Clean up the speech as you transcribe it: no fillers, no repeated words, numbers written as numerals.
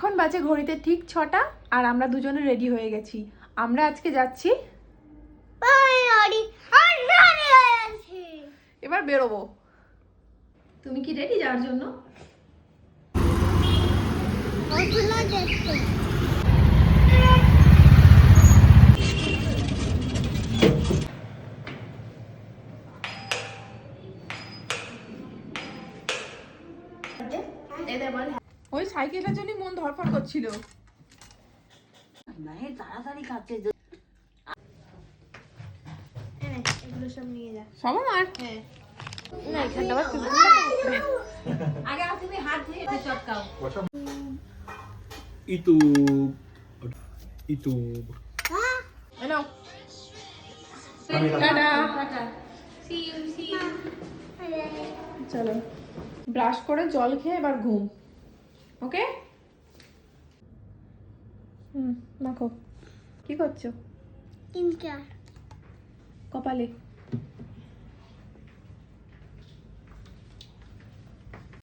এখন বাজে ঘড়িতে ঠিক 6টা আর আমরা দুজনে রেডি হয়ে গেছি। আমরা আজকে যাচ্ছি, এবার বেরোবো। তুমি কি রেডি যাওয়ার জন্য? ওই সাইকেলের জন্যই মন ধরফর করছিল। তাড়াতাড়ি খাচ্ছে। এগুলো সব নিয়ে যা। সব আমার? হ্যাঁ। না, এখানটা আবার তুলে আগে তুমি হাত ধুয়ে চটকাও। Itu. Now. Tata. See you. চলো, ব্রাশ করে জল খেয়ে এবার ঘুম। ওকে? মাখো। কি করছো? কপালে।